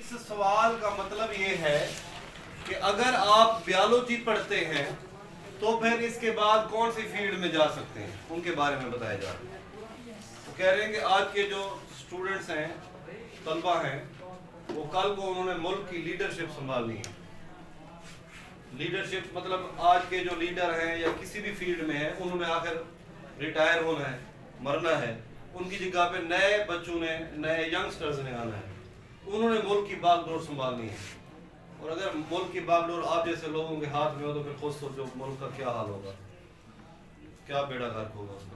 اس سوال کا مطلب یہ ہے کہ اگر آپ بیالوجی پڑھتے ہیں تو پھر اس کے بعد کون سی فیلڈ میں جا سکتے ہیں، ان کے بارے میں بتایا جا رہا ہے۔ وہ کہہ رہے ہیں کہ آج کے جو اسٹوڈنٹس ہیں، طلبہ ہیں، وہ کل کو انہوں نے ملک کی لیڈرشپ سنبھالنی ہے۔ لیڈرشپ مطلب آج کے جو لیڈر ہیں یا کسی بھی فیلڈ میں ہیں، انہوں نے آخر ریٹائر ہونا ہے، مرنا ہے، ان کی جگہ پہ نئے بچوں نے، نئے ینگسٹرز نے آنا ہے، انہوں نے ملک کی باغ ڈور سنبھالنی ہے۔ اور اگر ملک کی باغ ڈور آپ جیسے لوگوں کے ہاتھ میں ہو تو پھر خود سوچو ملک کا کیا حال ہوگا، کیا بیڑا غرق ہوگا اس کا۔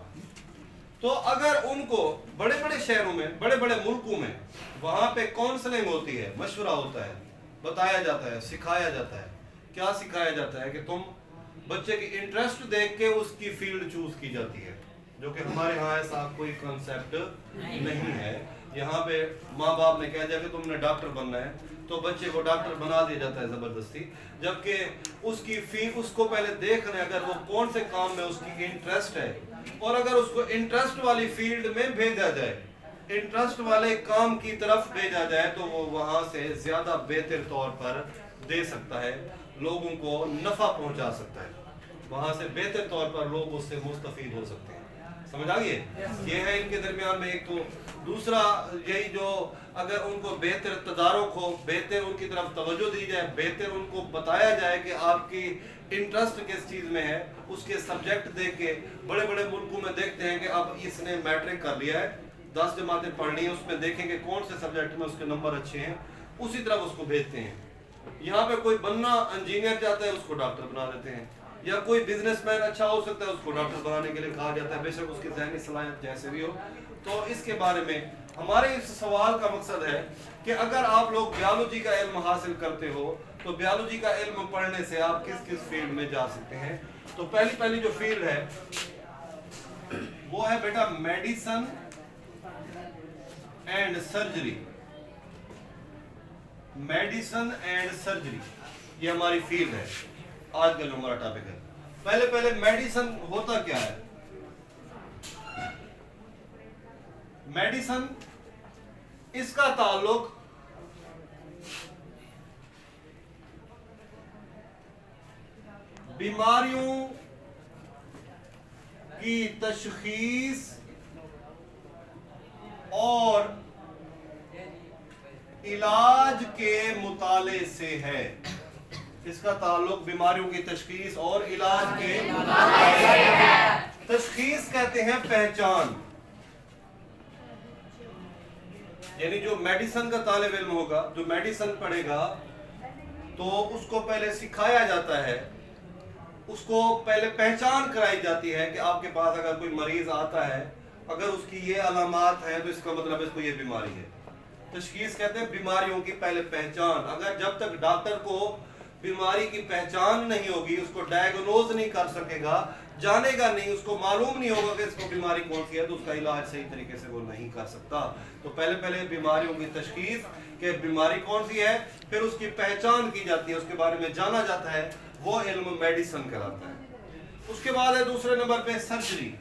تو اگر ان کو بڑے بڑے شہروں میں، بڑے بڑے ملکوں میں، وہاں پہ کونسلنگ ہوتی ہے، مشورہ ہوتا ہے، بتایا جاتا ہے، سکھایا جاتا ہے۔ کیا سکھایا جاتا ہے کہ تم بچے کی انٹرسٹ دیکھ کے اس کی فیلڈ چوز کی جاتی ہے، جو کہ ہمارے ہاں ایسا کوئی کنسیپٹ نہیں ہے۔ یہاں پہ ماں باپ نے کہا جائے کہ تم نے ڈاکٹر بننا ہے تو بچے کو ڈاکٹر بنا دیا جاتا ہے زبردستی، جبکہ اس کو پہلے دیکھنا ہے اگر وہ کون سے کام میں اس کی انٹرسٹ ہے، اور اگر اس کو انٹرسٹ والی فیلڈ میں بھیجا جائے، انٹرسٹ والے کام کی طرف بھیجا جائے تو وہ وہاں سے زیادہ بہتر طور پر دے سکتا ہے، لوگوں کو نفع پہنچا سکتا ہے، وہاں سے بہتر طور پر لوگ اس سے مستفید ہو سکتے ہیں۔ سمجھ آگئے؟ یہ ہے ان کے درمیان میں ایک۔ تو دوسرا یہی جو اگر ان کو بہتر تدارک ہو، بہتر ان کی طرف توجہ دی جائے، بہتر ان کو بتایا جائے کہ آپ کی انٹرسٹ کس چیز میں ہے، اس کے سبجیکٹ دیکھ کے بڑے بڑے ملکوں میں دیکھتے ہیں کہ اب اس نے میٹرک کر لیا ہے، 10 جماعتیں پڑھ لی ہیں، اس میں دیکھیں کہ کون سے سبجیکٹ میں اس کے نمبر اچھے ہیں، اسی طرح اس کو بھیجتے ہیں۔ یہاں پہ کوئی بننا انجینئر چاہتا ہے، اس کو ڈاکٹر بنا دیتے ہیں، یا کوئی بزنس مین اچھا ہو سکتا ہے، اس کو ڈاکٹر بنانے کے لیے کہا جاتا ہے، بے شک اس کی ذہنی صلاحیت جیسے بھی ہو۔ تو اس کے بارے میں ہمارے اس سوال کا مقصد ہے کہ اگر آپ لوگ بیالوجی کا علم حاصل کرتے ہو تو بیالوجی کا علم پڑھنے سے آپ کس کس فیلڈ میں جا سکتے ہیں۔ تو پہلی جو فیلڈ ہے وہ ہے بیٹا medicine and surgery. Medicine and surgery یہ ہماری فیلڈ ہے، آج کا جو ہمارا ٹاپک ہے۔ پہلے میڈیسن ہوتا کیا ہے؟ میڈیسن، اس کا تعلق بیماریوں کی تشخیص اور علاج کے مطالعے سے ہے۔ اس کا تعلق بیماریوں کی تشخیص اور علاج کے مطالعے سے ہے۔ تشخیص کہتے ہیں پہچان، یعنی جو میڈیسن کا طالب علم ہوگا، جو میڈیسن پڑھے گا، تو اس کو پہلے سکھایا جاتا ہے، اس کو پہلے پہچان کرائی جاتی ہے کہ آپ کے پاس اگر کوئی مریض آتا ہے، اگر اس کی یہ علامات ہیں تو اس کا مطلب اس کو یہ بیماری ہے۔ تشخیص کہتے ہیں بیماریوں کی پہلے پہچان۔ اگر جب تک ڈاکٹر کو بیماری کی پہچان نہیں ہوگی، اس کو ڈائیگنوز نہیں کر سکے گا، جانے گا نہیں، اس کو معلوم نہیں ہوگا کہ اس کو بیماری کون سی ہے، تو اس کا علاج صحیح طریقے سے وہ نہیں کر سکتا۔ تو پہلے بیماریوں کی تشخیص کہ بیماری کون سی ہے، پھر اس کی پہچان کی جاتی ہے، اس کے بارے میں جانا جاتا ہے، وہ علم میڈیسن کہلاتا ہے۔ اس کے بعد ہے دوسرے نمبر پہ سرجری۔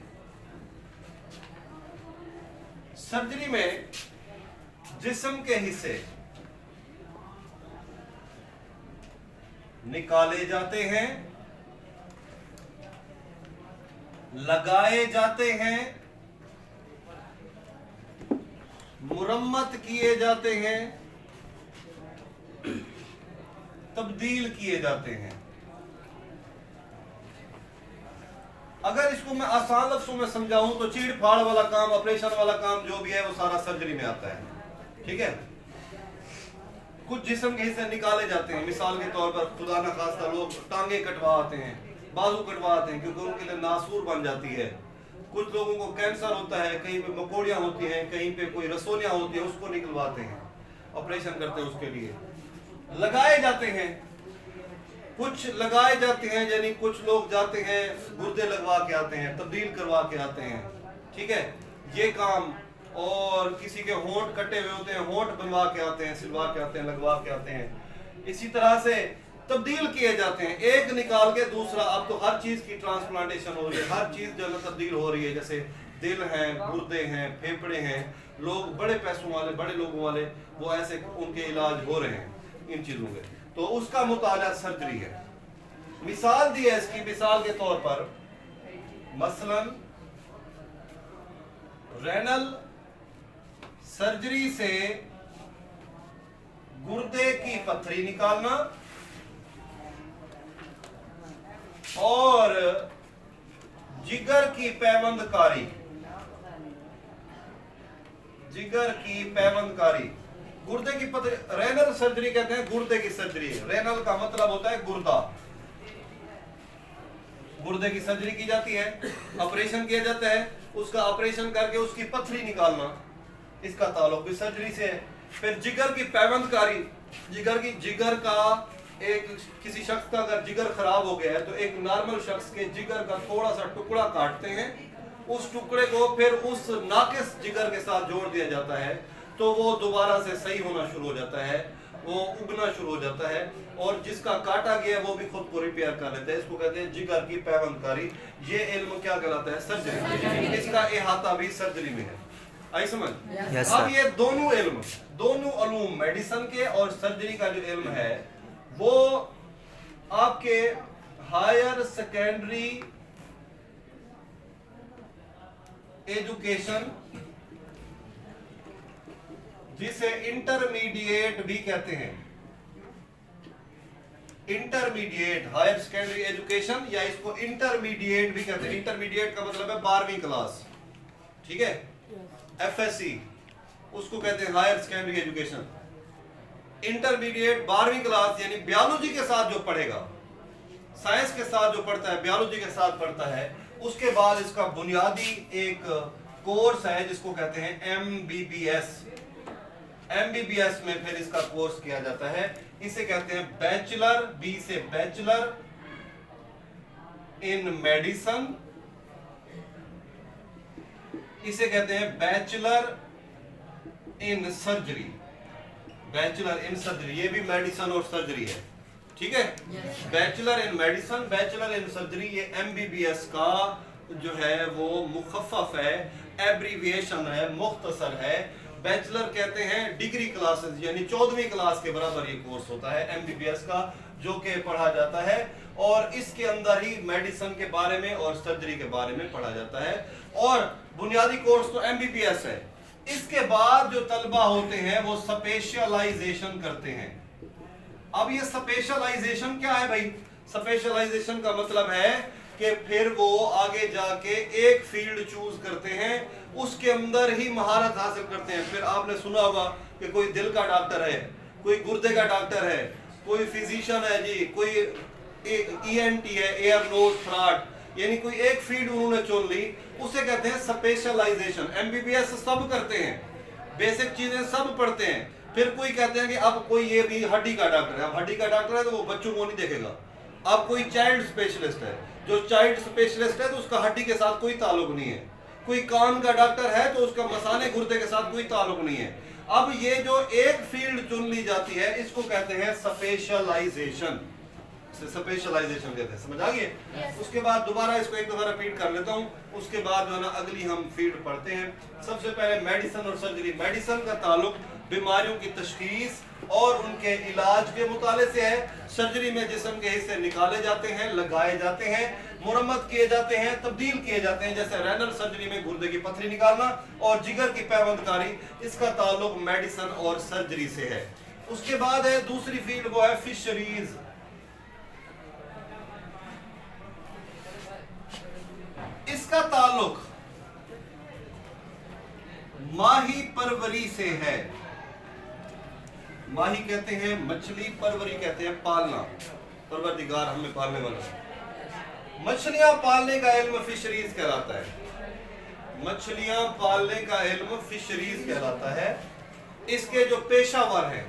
سرجری میں جسم کے حصے نکالے جاتے ہیں، لگائے جاتے ہیں، مرمت کیے جاتے ہیں، تبدیل کیے جاتے ہیں۔ اگر اس کو میں آسان لفظوں میں سمجھاؤں تو چیڑ پھاڑ والا کام، آپریشن والا کام جو بھی ہے وہ سارا سرجری میں آتا ہے، ٹھیک ہے۔ کچھ جسم کے حصے نکالے جاتے ہیں، مثال کے طور پر خدا نخواستہ لوگ ٹانگیں کٹوا آتے ہیں، بازو کٹوا آتے ہیں کیونکہ ان کے لیے ناسور بن جاتی ہے۔ کچھ لوگوں کو کینسر ہوتا ہے، کہیں پہ مکوڑیاں ہوتی ہیں، کہیں پہ کوئی رسولیاں ہوتی ہیں، اس کو نکلواتے ہیں، آپریشن کرتے ہیں اس کے لیے۔ لگائے جاتے ہیں، کچھ لگائے جاتے ہیں، یعنی کچھ لوگ جاتے ہیں گردے لگوا کے آتے ہیں، تبدیل کروا کے آتے ہیں، ٹھیک ہے، یہ کام۔ اور کسی کے ہونٹ کٹے ہوئے ہوتے ہیں، ہونٹ بنوا کے آتے ہیں، سلوا کے آتے ہیں، لگوا کے آتے ہیں۔ اسی طرح سے تبدیل کیے جاتے ہیں، ایک نکال کے دوسرا۔ اب تو ہر چیز کی ٹرانسپلانٹیشن ہو رہی ہے، ہر چیز جو ہے تبدیل ہو رہی ہے، جیسے دل ہیں, گردے ہیں, پھیپڑے ہیں, لوگ بڑے پیسوں والے, بڑے لوگوں والے, وہ ایسے ان کے علاج ہو رہے ہیں ان چیزوں کے, تو اس کا مطالعہ سرجری ہے. مثال دی ہے اس کی, مثال کے طور پر مثلا رینل سرجری سے گردے کی پتھری نکالنا اور جگر کی پیوند کاری, جگر کی پیوند کاری, گردے کی پتھری, رینل سرجری کہتے ہیں گردے کی سرجری. رینل کا مطلب ہوتا ہے گردہ, گردے کی سرجری کی جاتی ہے, آپریشن کیا جاتا ہے, اس کا آپریشن کر کے اس کی پتھری نکالنا, اس کا تعلق بھی سرجری سے ہے. پھر جگر کی پیوند کاری, جگر کا ایک کسی شخص کا اگر جگر خراب ہو گیا ہے تو ایک نارمل شخص کے جگر کا تھوڑا سا ٹکڑا کاٹتے ہیں, اس ٹکڑے کو پھر اس ناقص جگر کے ساتھ جوڑ دیا جاتا ہے, تو وہ دوبارہ سے صحیح ہونا شروع ہو جاتا ہے, وہ اگنا شروع ہو جاتا ہے, اور جس کا کاٹا گیا ہے وہ بھی خود کو ریپیئر کر لیتا ہے. اس کو کہتے ہیں جگر کی پیوند کاری. یہ علم کیا کہلاتا ہے؟ سرجری. اس کا احاطہ بھی سرجری میں ہے. آئی سمجھ؟ اب یہ دونوں علم, دونوں علوم, میڈیسن کے اور سرجری کا جو علم ہے وہ آپ کے ہائر سیکنڈری ایجوکیشن, جسے انٹرمیڈیٹ بھی کہتے ہیں, انٹرمیڈیٹ, ہائر سیکنڈری ایجوکیشن یا اس کو انٹرمیڈیٹ بھی کہتے ہیں. انٹرمیڈیٹ کا مطلب ہے 12ویں کلاس, ٹھیک ہے, ایف ایس سی, اس کو کہتے ہیں ہائر سیکنڈری ایجوکیشن. انٹرمیڈیٹ 12ویں کلاس یعنی بیالوجی کے ساتھ جو پڑھے گا, سائنس کے ساتھ جو پڑھتا ہے, بیالوجی کے ساتھ پڑھتا ہے, اس کے بعد اس کا بنیادی ایک کورس ہے جس کو کہتے ہیں M B B S. M B B S میں پھر اس کا کورس کیا جاتا ہے, اسے کہتے ہیں بیچلر, بی سے بیچلر ان میڈیسن, اسے کہتے ہیں بیچلر ان سرجری. بیچلر ان سرجری, یہ بھی میڈیسن اور سرجری ہے, ٹھیک ہے. Bachelor in medicine, bachelor in surgery, یہ ایم بی بی ایس کا جو ہے وہ مخفف ہے, ایبریویشن ہے, مختصر ہے. بیچلر کہتے ہیں ڈگری کلاسز, یعنی 14ویں کلاس کے برابر یہ کورس ہوتا ہے ایم بی بی ایس کا, جو کہ پڑھا جاتا ہے, اور اس کے اندر ہی میڈیسن کے بارے میں اور سرجری کے بارے میں پڑھا جاتا ہے. اور بنیادی کورس تو ایم بی بی ایس ہے. اس کے بعد جو طلبہ ہوتے ہیں وہ سپیشلائزیشن کرتے ہیں. اب یہ سپیشلائزیشن کیا ہے بھائی؟ سپیشلائزیشن کا مطلب ہے کہ پھر وہ آگے جا کے ایک فیلڈ چوز کرتے ہیں, اس کے اندر ہی مہارت حاصل کرتے ہیں. پھر آپ نے سنا ہوگا کہ کوئی دل کا ڈاکٹر ہے, کوئی گردے کا ڈاکٹر ہے, کوئی فزیشین ہے جی, کوئی ای این ٹی ہے, ایئر نوز تھراٹ, یعنی کوئی ایک فیلڈ انہوں نے چن لی, اسے کہتے ہیں سپیشلائزیشن. ایم بی بی ایس سب کرتے ہیں, بیسک چیزیں سب پڑھتے ہیں. پھر کوئی کہتے ہیں کہ اب کوئی یہ بھی ہڈی کا ڈاکٹر ہے, اب ہڈی کا ڈاکٹر ہے تو وہ بچوں کو نہیں دیکھے گا. اب کوئی چائلڈ اسپیشلسٹ ہے, جو چائلڈ اسپیشلسٹ ہے تو اس کا ہڈی کے ساتھ کوئی تعلق نہیں ہے. کوئی کان کا ڈاکٹر ہے تو اس کا مثانے گردے کے ساتھ کوئی تعلق نہیں ہے. اب یہ جو ایک فیلڈ چن لی جاتی ہے اس کو کہتے ہیں سپیشلائزیشن. سپیشلائزیشن کہتے ہیں, سمجھ آ گئی ہے؟ اس کے بعد دوبارہ اس کو ایک دفعہ ریپیٹ کر لیتا ہوں, اس کے بعد جو ہے نا اگلی ہم فیلڈ پڑھتے ہیں. سب سے پہلے میڈیسن اور سرجری. میڈیسن کا تعلق بیماریوں کی تشخیص اور ان کے علاج کے مطالعے سے ہے. سرجری میں جسم کے حصے نکالے جاتے ہیں, لگائے جاتے ہیں, مرمت کیے جاتے ہیں, تبدیل کیے جاتے ہیں. جیسے رینل سرجری میں گردے کی پتھری نکالنا اور جگر کی پیوند کاری, اس کا تعلق میڈیسن اور سرجری سے ہے. اس کے بعد ہے دوسری فیلڈ, وہ ہے فشریز. اس کا تعلق ماہی پروری سے ہے. ماہی کہتے ہیں مچھلی, پروری کہتے ہیں پالنا, پروردگار ہمیں پالنے والا. مچھلیاں پالنے کا علم فشریز کہلاتا ہے. مچھلیاں پالنے کا علم فشریز کہلاتا ہے. اس کے جو پیشہ ور ہیں,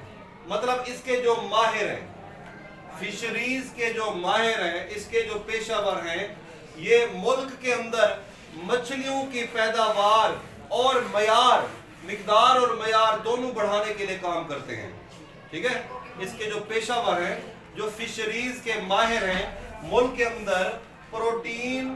مطلب اس کے جو ماہر ہیں, فشریز کے جو ماہر ہیں, اس کے جو پیشہ ور ہیں, یہ ملک کے اندر مچھلیوں کی پیداوار اور معیار, مقدار اور معیار دونوں بڑھانے کے لیے کام کرتے ہیں. ٹھیک ہے, اس کے جو پیشہ ور ہیں, جو فشریز کے ماہر ہیں, ملک کے اندر پروٹین